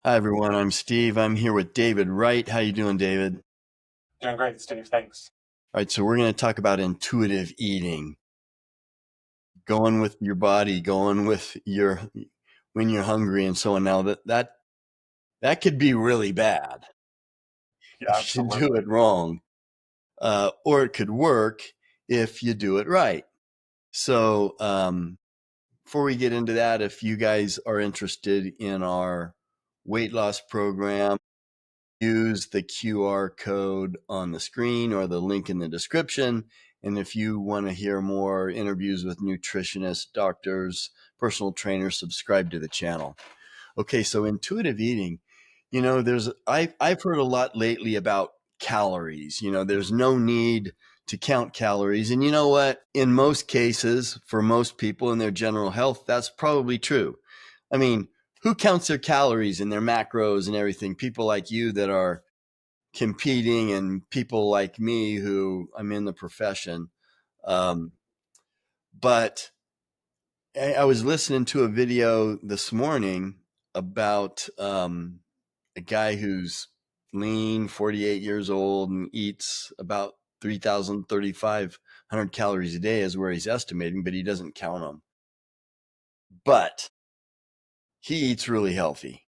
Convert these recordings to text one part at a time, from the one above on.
Hi everyone, I'm Steve. I'm here with David Wright. How you doing, David? Doing great, Steve. Thanks. All right, so we're going to talk about intuitive eating, going with your body, going with your when you're hungry and so on. Now that could be really bad Yeah, if you do absolutely. it wrong, or it could work if you do it right. So before we get into that, if you guys are interested in our weight loss program, use the QR code on the screen or the link in the description. And if you want to hear more interviews with nutritionists, doctors, personal trainers, subscribe to the channel. Okay, so intuitive eating, I've heard a lot lately about calories. There's no need to count calories. And you know what? In most cases, for most people in their general health, that's probably true. I mean, who counts their calories and their macros and everything? People like you that are competing and people like me who I'm in the profession. Um, but I was listening to a video this morning about a guy who's lean, 48 years old, and eats about 3,000, 3,500 calories a day is where he's estimating, but he doesn't count them. But he eats really healthy.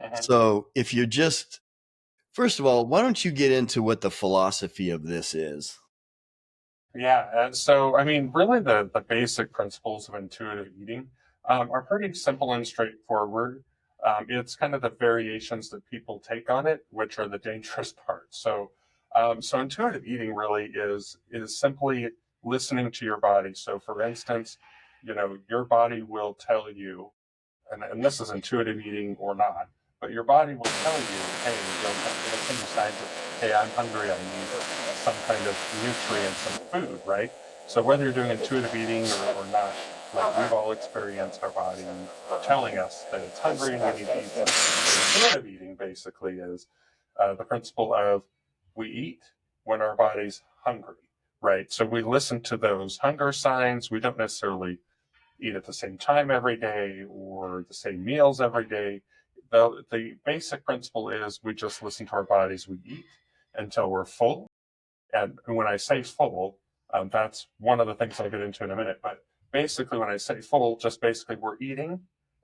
Mhm. So if you're just, first of all, why don't you get into what the philosophy of this is? Yeah, so I mean, really, the basic principles of intuitive eating are pretty simple and straightforward. It's kind of the variations that people take on it, which are the dangerous part. So intuitive eating really is simply listening to your body. So, for instance, your body will tell you, and this is intuitive eating or not, but your body will tell you, hey, it'll send you signs of, hey, I'm hungry, I need some kind of nutrient, some food, right? So whether you're doing intuitive eating or not, like we've all experienced our body telling us that it's hungry and we need to eat something. So intuitive eating basically is the principle of we eat when our body's hungry, right? So we listen to those hunger signs. We don't necessarily eat at the same time every day or the same meals every day. The basic principle is we just listen to our bodies. We eat until we're full. And when I say full, that's one of the things I'll get into in a minute. But basically, when I say full, just basically we're eating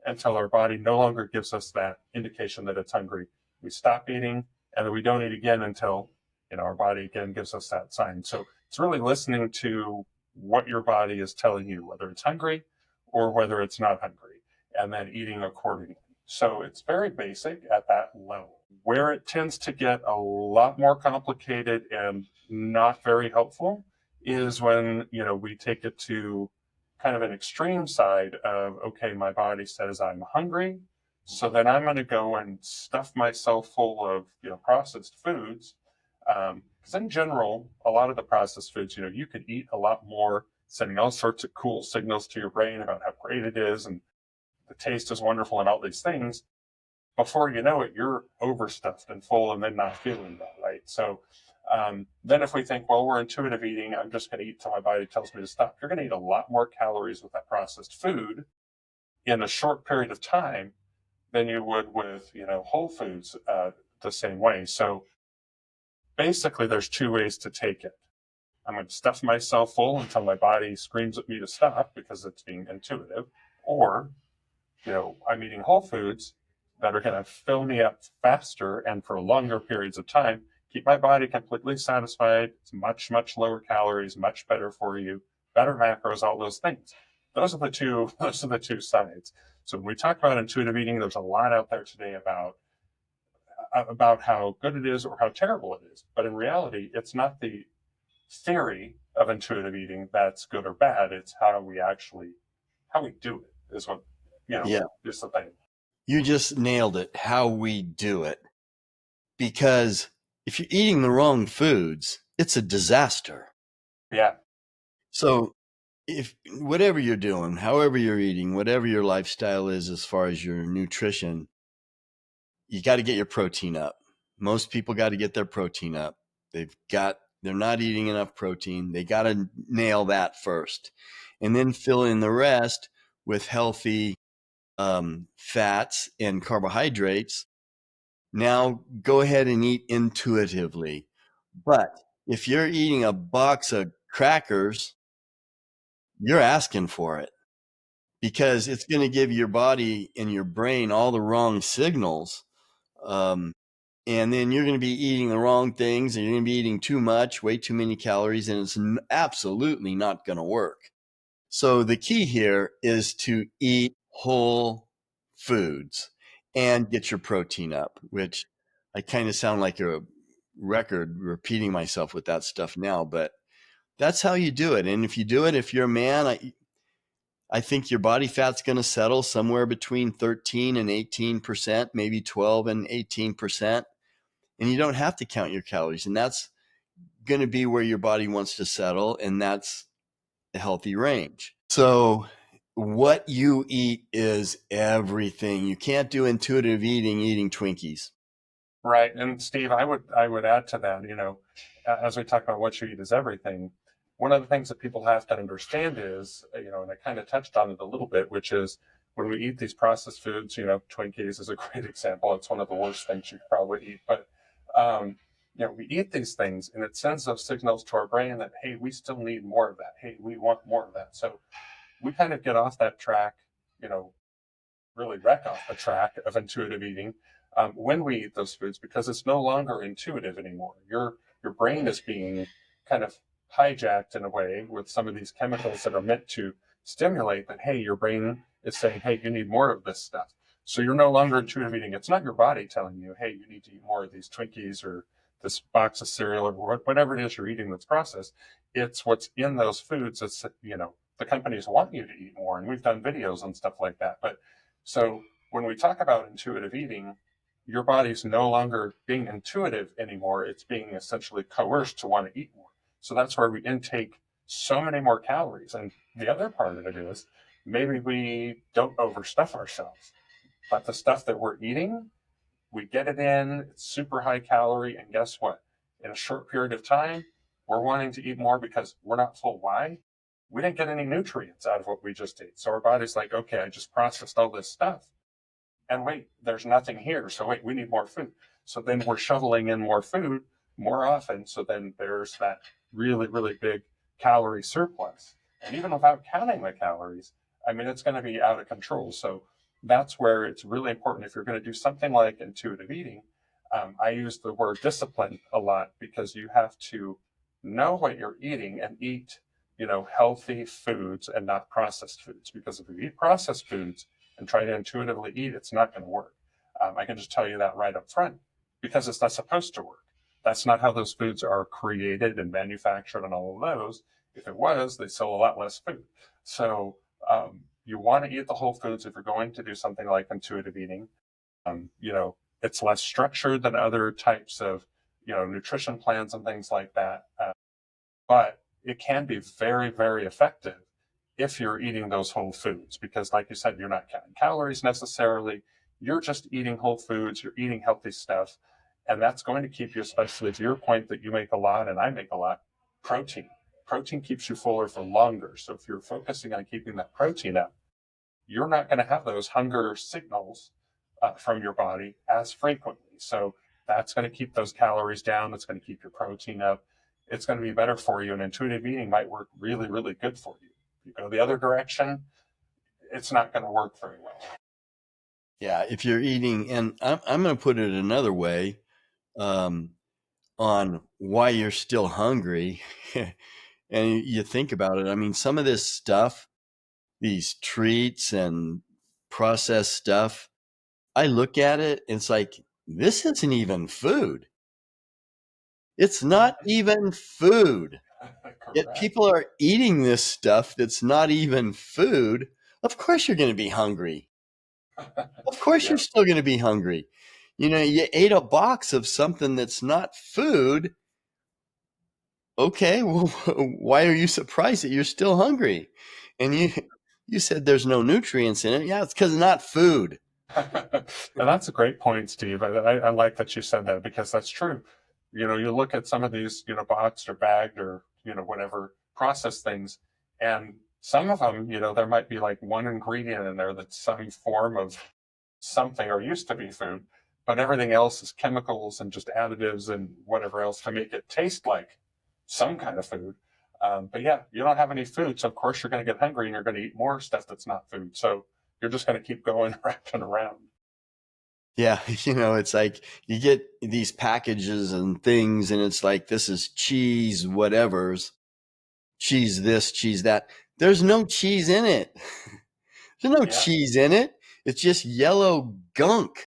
until our body no longer gives us that indication that it's hungry. We stop eating and then we don't eat again until our body again gives us that sign. So it's really listening to what your body is telling you, whether it's hungry or whether it's not hungry, and then eating accordingly. So it's very basic at that level. Where it tends to get a lot more complicated and not very helpful is when, we take it to kind of an extreme side of, okay, my body says I'm hungry. So then I'm going to go and stuff myself full of, processed foods. Because in general, a lot of the processed foods, you could eat a lot more, sending all sorts of cool signals to your brain about how great it is and the taste is wonderful and all these things. Before you know it, you're overstuffed and full and then not feeling well, right? So then if we think, well, we're intuitive eating, I'm just going to eat till my body tells me to stop. You're going to eat a lot more calories with that processed food in a short period of time than you would with, whole foods the same way. So basically, there's two ways to take it. I'm going to stuff myself full until my body screams at me to stop because it's being intuitive, or I'm eating whole foods that are going to fill me up faster and for longer periods of time, keep my body completely satisfied. It's much, much lower calories, much better for you, better macros, all those things. Those are the two, those are the two sides. So when we talk about intuitive eating, there's a lot out there today about how good it is or how terrible it is. But in reality, it's not the theory of intuitive eating that's good or bad. It's how we do it is what, Yeah, is the thing. you just nailed it. How we do it. Because if you're eating the wrong foods, it's a disaster. Yeah. So if whatever you're doing, however you're eating, whatever your lifestyle is as far as your nutrition, you got to get your protein up. Most people got to get their protein up. They're not eating enough protein. They got to nail that first. And then fill in the rest with healthy fats and carbohydrates. Now go ahead and eat intuitively. But if you're eating a box of crackers, you're asking for it because it's going to give your body and your brain all the wrong signals. Um, and then you're going to be eating the wrong things and you're going to be eating too much, way too many calories, and it's absolutely not going to work. So the key here is to eat whole foods and get your protein up, which I kind of sound like a record repeating myself with that stuff now, but that's how you do it. And if you do it, if you're a man, I think your body fat's going to settle somewhere between 13 and 18%, maybe 12 and 18%. And you don't have to count your calories. And that's going to be where your body wants to settle. And that's a healthy range. So what you eat is everything. You can't do intuitive eating Twinkies. Right. And Steve, I would add to that, as we talk about what you eat is everything, one of the things that people have to understand is, and I kind of touched on it a little bit, which is when we eat these processed foods, Twinkies is a great example. It's one of the worst things you could probably eat, but um, we eat these things and it sends those signals to our brain that, hey, we still need more of that. Hey, we want more of that. So we kind of get off that track, you know, really wreck off the track of intuitive eating when we eat those foods because it's no longer intuitive anymore. Your brain is being kind of hijacked in a way with some of these chemicals that are meant to stimulate that. Hey, your brain is saying, hey, you need more of this stuff. So you're no longer intuitive eating. It's not your body telling you, hey, you need to eat more of these Twinkies or this box of cereal or whatever it is you're eating that's processed. It's what's in those foods that's, the companies want you to eat more. And we've done videos and stuff like that. But so when we talk about intuitive eating, your body's no longer being intuitive anymore. It's being essentially coerced to want to eat more. So that's where we intake so many more calories. And the other part of it is maybe we don't overstuff ourselves, but the stuff that we're eating, we get it in, it's super high calorie. And guess what? In a short period of time, we're wanting to eat more because we're not full. Why? We didn't get any nutrients out of what we just ate. So our body's like, okay, I just processed all this stuff and wait, there's nothing here. So wait, we need more food. So then we're shoveling in more food more often. So then there's that really, really big calorie surplus. And even without counting the calories, I mean, it's going to be out of control. So that's where it's really important if you're going to do something like intuitive eating. I use the word discipline a lot because you have to know what you're eating and eat, healthy foods and not processed foods. Because if you eat processed foods, and try to intuitively eat, it's not going to work. I can just tell you that right up front because it's not supposed to work. That's not how those foods are created and manufactured and all of those. If it was, they sell a lot less food. So you want to eat the whole foods if you're going to do something like intuitive eating. It's less structured than other types of, nutrition plans and things like that. But it can be very, very effective if you're eating those whole foods, because like you said, you're not counting calories necessarily. You're just eating whole foods, you're eating healthy stuff. And that's going to keep you, especially to your point that you make a lot and I make a lot, protein. Protein keeps you fuller for longer. So if you're focusing on keeping that protein up, you're not going to have those hunger signals from your body as frequently. So that's going to keep those calories down. That's going to keep your protein up. It's going to be better for you. And intuitive eating might work really, really good for you. If you go the other direction, it's not going to work very well. Yeah, if you're eating, and I'm going to put it another way um, on why you're still hungry. And you think about it. I mean, some of this stuff, these treats and processed stuff, I look at it, and it's like, this isn't even food. It's not even food. Yet Correct. people are eating this stuff that's not even food. Of course, you're going to be hungry. Of course, you're Yeah. still going to be hungry. You ate a box of something that's not food. Okay, well, why are you surprised that you're still hungry? And you said there's no nutrients in it. Yeah, it's because it's not food. And that's a great point, Steve. I like that you said that because that's true. You look at some of these, boxed or bagged or, whatever processed things, and Some of them, there might be like one ingredient in there that's some form of something or used to be food, but everything else is chemicals and just additives and whatever else to make it taste like some kind of food. But yeah, you don't have any food, so of course you're going to get hungry and you're going to eat more stuff that's not food. So you're just going to keep going around and around. Yeah, it's like you get these packages and things, and it's like, this is cheese, whatever's cheese this, cheese that. There's no cheese in it. There's no Yeah. cheese in it. It's just yellow gunk.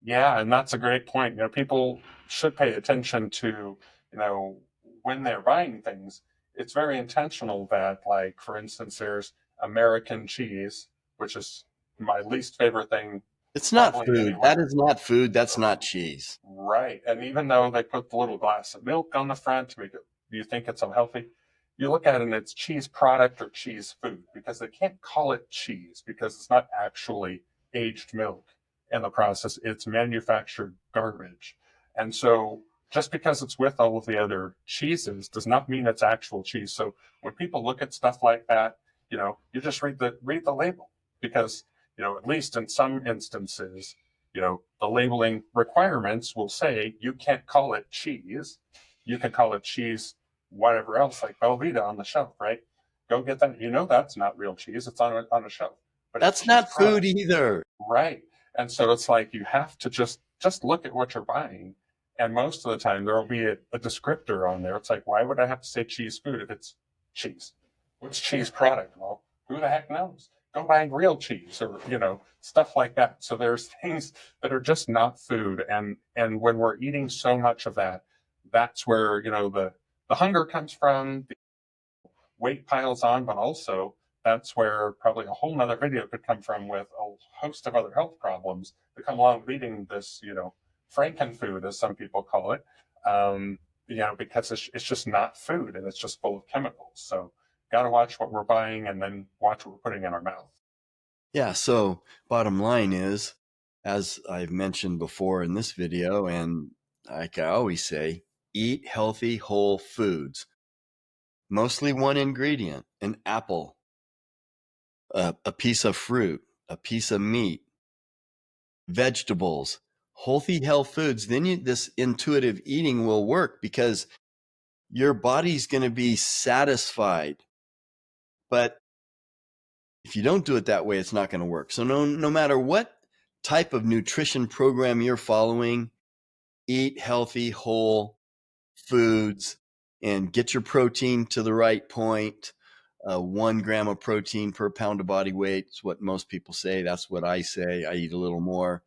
Yeah, and that's a great point. People should pay attention to, you know, when they're buying things. It's very intentional that, like, for instance, there's American cheese, which is my least favorite thing It's not probably food. That anywhere. is not food. That's not cheese. Right. And even though they put the little glass of milk on the front to make it, you think it's unhealthy, you look at it and it's cheese product or cheese food because they can't call it cheese because it's not actually aged milk in the process. It's manufactured garbage. And so just because it's with all of the other cheeses does not mean it's actual cheese. So when people look at stuff like that, you just read the label because, at least in some instances, the labeling requirements will say you can't call it cheese. You can call it cheese, whatever else, like Velveeta on the shelf, right? Go get that. That's not real cheese. It's on a shelf, but it's That's cheese not food product, either. right? And so it's like you have to just look at what you're buying, and most of the time there will be a descriptor on there. It's like, why would I have to say cheese food if it's cheese? What's cheese product? Well, who the heck knows? Go buy real cheese or stuff like that. So there's things that are just not food, and when we're eating so much of that, that's where the hunger comes from, the weight piles on, but also that's where probably a whole nother video could come from with a host of other health problems that come along with eating this, franken food, as some people call it, because it's just not food and it's just full of chemicals. So, got to watch what we're buying and then watch what we're putting in our mouth. Yeah, so bottom line is, as I've mentioned before in this video, and like I always say, eat healthy whole foods. Mostly one ingredient, an apple, a piece of fruit, a piece of meat, vegetables, healthy health foods. Then this intuitive eating will work because your body's going to be satisfied. But if you don't do it that way, it's not going to work. So no matter what type of nutrition program you're following, eat healthy whole foods and get your protein to the right point. 1 gram of protein per pound of body weight is what most people say. That's what I say. I eat a little more,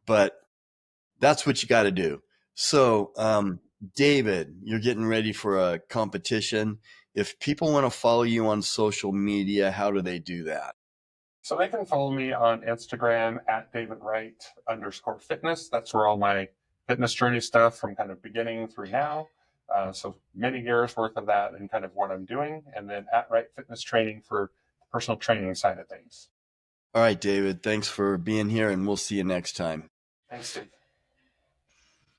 but that's what you got to do. So, David, you're getting ready for a competition. If people want to follow you on social media, how do they do that? So they can follow me on Instagram at DavidWright_fitness. That's where all my fitness journey stuff from kind of beginning through now. So many years worth of that and kind of what I'm doing. And then at Right Fitness Training for the personal training side of things. All right, David, thanks for being here, and we'll see you next time. Thanks, Steve.